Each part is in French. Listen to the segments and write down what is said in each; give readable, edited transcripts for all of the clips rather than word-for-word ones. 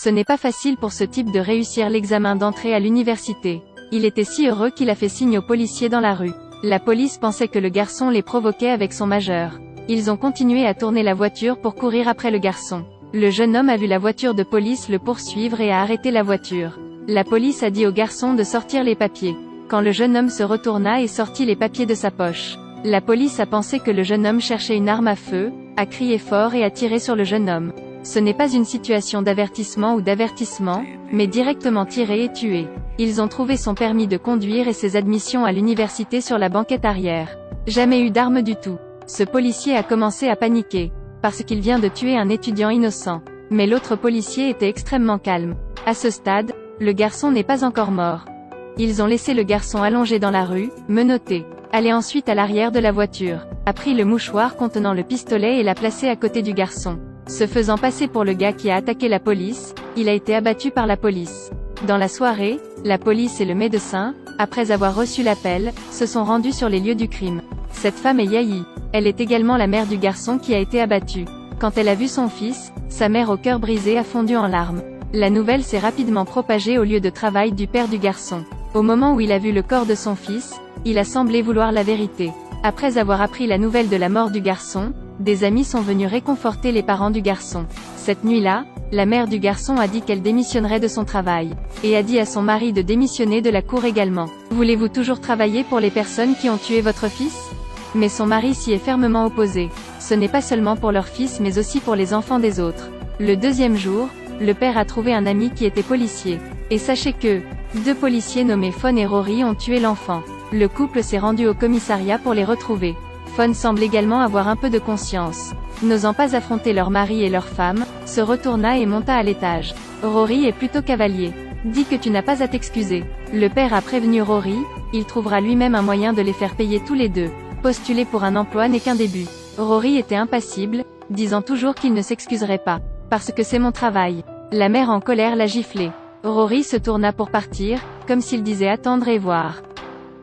Ce n'est pas facile pour ce type de réussir l'examen d'entrée à l'université. Il était si heureux qu'il a fait signe aux policiers dans la rue. La police pensait que le garçon les provoquait avec son majeur. Ils ont continué à tourner la voiture pour courir après le garçon. Le jeune homme a vu la voiture de police le poursuivre et a arrêté la voiture. La police a dit au garçon de sortir les papiers. Quand le jeune homme se retourna et sortit les papiers de sa poche. La police a pensé que le jeune homme cherchait une arme à feu, a crié fort et a tiré sur le jeune homme. Ce n'est pas une situation d'avertissement ou d'avertissement, mais directement tiré et tué. Ils ont trouvé son permis de conduire et ses admissions à l'université sur la banquette arrière. Jamais eu d'arme du tout. Ce policier a commencé à paniquer, parce qu'il vient de tuer un étudiant innocent. Mais l'autre policier était extrêmement calme. À ce stade, le garçon n'est pas encore mort. Ils ont laissé le garçon allongé dans la rue, menotté. Allé ensuite à l'arrière de la voiture, a pris le mouchoir contenant le pistolet et l'a placé à côté du garçon. Se faisant passer pour le gars qui a attaqué la police, il a été abattu par la police. Dans la soirée, la police et le médecin, après avoir reçu l'appel, se sont rendus sur les lieux du crime. Cette femme est Yahi. Elle est également la mère du garçon qui a été abattu. Quand elle a vu son fils, sa mère au cœur brisé a fondu en larmes. La nouvelle s'est rapidement propagée au lieu de travail du père du garçon. Au moment où il a vu le corps de son fils, il a semblé vouloir la vérité. Après avoir appris la nouvelle de la mort du garçon, des amis sont venus réconforter les parents du garçon. Cette nuit-là, la mère du garçon a dit qu'elle démissionnerait de son travail, et a dit à son mari de démissionner de la cour également. Voulez-vous toujours travailler pour les personnes qui ont tué votre fils? Mais son mari s'y est fermement opposé. Ce n'est pas seulement pour leur fils mais aussi pour les enfants des autres. Le deuxième jour, le père a trouvé un ami qui était policier. Et sachez que, 2 policiers nommés Fon et Rory ont tué l'enfant. Le couple s'est rendu au commissariat pour les retrouver. Fon semble également avoir un peu de conscience. N'osant pas affronter leur mari et leur femme, se retourna et monta à l'étage. Rory est plutôt cavalier. Dis que tu n'as pas à t'excuser. Le père a prévenu Rory, il trouvera lui-même un moyen de les faire payer tous les deux. Postuler pour un emploi n'est qu'un début. Rory était impassible, disant toujours qu'il ne s'excuserait pas. Parce que c'est mon travail. La mère en colère l'a giflé. Rory se tourna pour partir, comme s'il disait attendre et voir.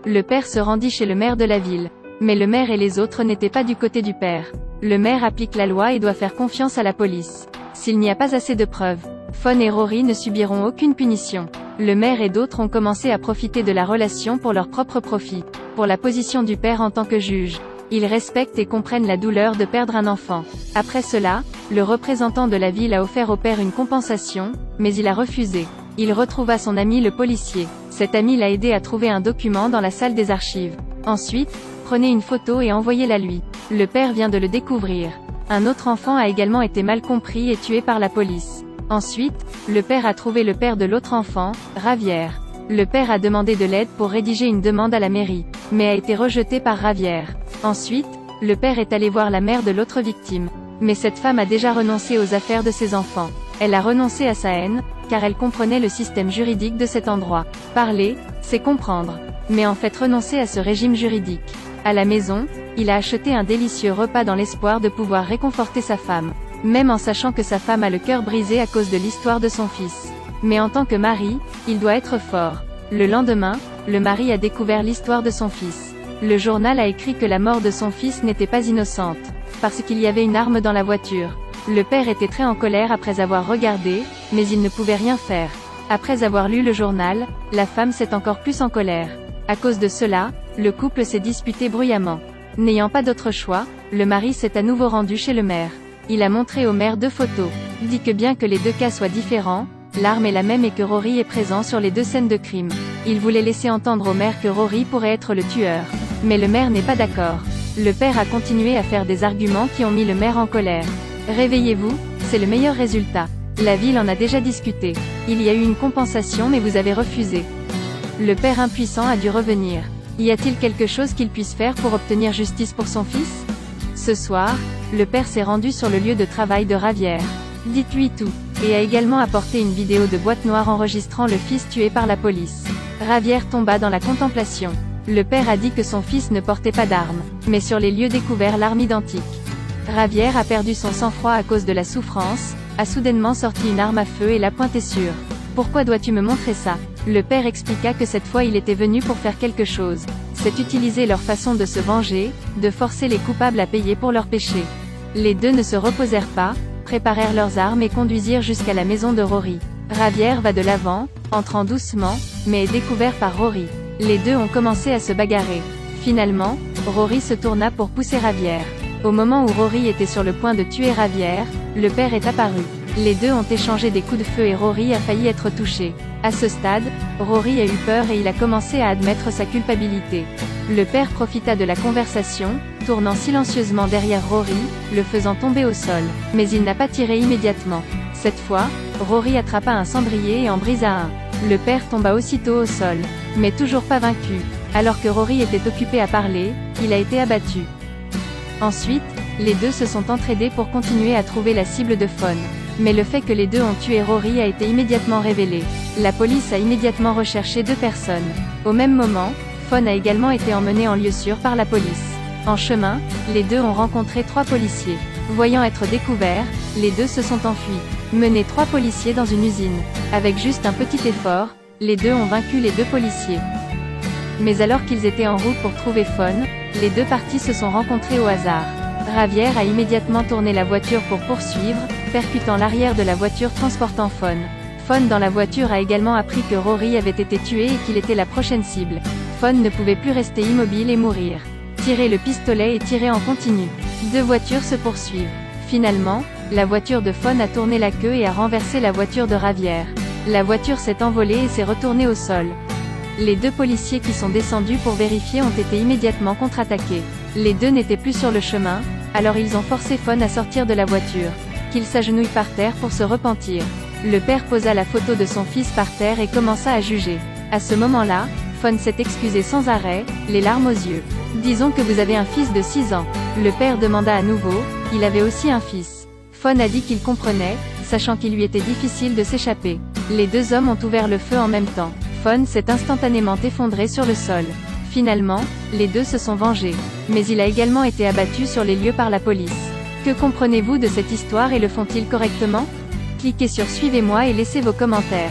Le père se rendit chez le maire de la ville. Mais le maire et les autres n'étaient pas du côté du père. Le maire applique la loi et doit faire confiance à la police. S'il n'y a pas assez de preuves, Fon et Rory ne subiront aucune punition. Le maire et d'autres ont commencé à profiter de la relation pour leur propre profit. Pour la position du père en tant que juge, ils respectent et comprennent la douleur de perdre un enfant. Après cela, le représentant de la ville a offert au père une compensation, mais il a refusé. Il retrouva son ami le policier. Cet ami l'a aidé à trouver un document dans la salle des archives. Ensuite, prenez une photo et envoyez-la lui. Le père vient de le découvrir. Un autre enfant a également été mal compris et tué par la police. Ensuite, le père a trouvé le père de l'autre enfant, Javier. Le père a demandé de l'aide pour rédiger une demande à la mairie, mais a été rejeté par Javier. Ensuite, le père est allé voir la mère de l'autre victime. Mais cette femme a déjà renoncé aux affaires de ses enfants. Elle a renoncé à sa haine, car elle comprenait le système juridique de cet endroit. Parler, c'est comprendre. Mais en fait renoncer à ce régime juridique. À la maison, il a acheté un délicieux repas dans l'espoir de pouvoir réconforter sa femme. Même en sachant que sa femme a le cœur brisé à cause de l'histoire de son fils. Mais en tant que mari, il doit être fort. Le lendemain, le mari a découvert l'histoire de son fils. Le journal a écrit que la mort de son fils n'était pas innocente, parce qu'il y avait une arme dans la voiture. Le père était très en colère après avoir regardé, mais il ne pouvait rien faire. Après avoir lu le journal, la femme s'est encore plus en colère. À cause de cela, le couple s'est disputé bruyamment. N'ayant pas d'autre choix, le mari s'est à nouveau rendu chez le maire. Il a montré au maire 2 photos. Dit que bien que les 2 cas soient différents, l'arme est la même et que Rory est présent sur les 2 scènes de crime. Il voulait laisser entendre au maire que Rory pourrait être le tueur. Mais le maire n'est pas d'accord. Le père a continué à faire des arguments qui ont mis le maire en colère. Réveillez-vous, c'est le meilleur résultat. La ville en a déjà discuté. Il y a eu une compensation mais vous avez refusé. Le père impuissant a dû revenir. Y a-t-il quelque chose qu'il puisse faire pour obtenir justice pour son fils? Ce soir, le père s'est rendu sur le lieu de travail de Javier. Dites-lui tout. Et a également apporté une vidéo de boîte noire enregistrant le fils tué par la police. Javier tomba dans la contemplation. Le père a dit que son fils ne portait pas d'arme, mais sur les lieux découverts l'arme identique. Javier a perdu son sang-froid à cause de la souffrance, a soudainement sorti une arme à feu et l'a pointée sur. Pourquoi dois-tu me montrer ça? Le père expliqua que cette fois il était venu pour faire quelque chose. C'est utiliser leur façon de se venger, de forcer les coupables à payer pour leurs péchés. Les 2 ne se reposèrent pas, préparèrent leurs armes et conduisirent jusqu'à la maison de Rory. Javier va de l'avant, entrant doucement, mais est découvert par Rory. Les deux ont commencé à se bagarrer. Finalement, Rory se tourna pour pousser Javier. Au moment où Rory était sur le point de tuer Javier, le père est apparu. Les deux ont échangé des coups de feu et Rory a failli être touché. À ce stade, Rory a eu peur et il a commencé à admettre sa culpabilité. Le père profita de la conversation, tournant silencieusement derrière Rory, le faisant tomber au sol. Mais il n'a pas tiré immédiatement. Cette fois, Rory attrapa un cendrier et en brisa un. Le père tomba aussitôt au sol. Mais toujours pas vaincu. Alors que Rory était occupé à parler, il a été abattu. Ensuite, les deux se sont entraidés pour continuer à trouver la cible de Fawn. Mais le fait que les deux ont tué Rory a été immédiatement révélé. La police a immédiatement recherché 2 personnes. Au même moment, Fawn a également été emmené en lieu sûr par la police. En chemin, les deux ont rencontré 3 policiers. Voyant être découverts, les deux se sont enfuis. Menés 3 policiers dans une usine. Avec juste un petit effort, les deux ont vaincu les 2 policiers. Mais alors qu'ils étaient en route pour trouver Fawn, les 2 parties se sont rencontrées au hasard. Javier a immédiatement tourné la voiture pour poursuivre, percutant l'arrière de la voiture transportant Fawn. Fawn dans la voiture a également appris que Rory avait été tué et qu'il était la prochaine cible. Fawn ne pouvait plus rester immobile et mourir. Tirer le pistolet et tirer en continu. 2 voitures se poursuivent. Finalement, la voiture de Fawn a tourné la queue et a renversé la voiture de Javier. La voiture s'est envolée et s'est retournée au sol. Les 2 policiers qui sont descendus pour vérifier ont été immédiatement contre-attaqués. Les 2 n'étaient plus sur le chemin, alors ils ont forcé Fawn à sortir de la voiture. Qu'il s'agenouille par terre pour se repentir. Le père posa la photo de son fils par terre et commença à juger. À ce moment-là, Fawn s'est excusé sans arrêt, les larmes aux yeux. Disons que vous avez un fils de 6 ans. Le père demanda à nouveau, il avait aussi un fils. Fawn a dit qu'il comprenait, sachant qu'il lui était difficile de s'échapper. Les 2 hommes ont ouvert le feu en même temps. Fawn s'est instantanément effondré sur le sol. Finalement, les 2 se sont vengés. Mais il a également été abattu sur les lieux par la police. Que comprenez-vous de cette histoire et le font-ils correctement? Cliquez sur Suivez-moi et laissez vos commentaires.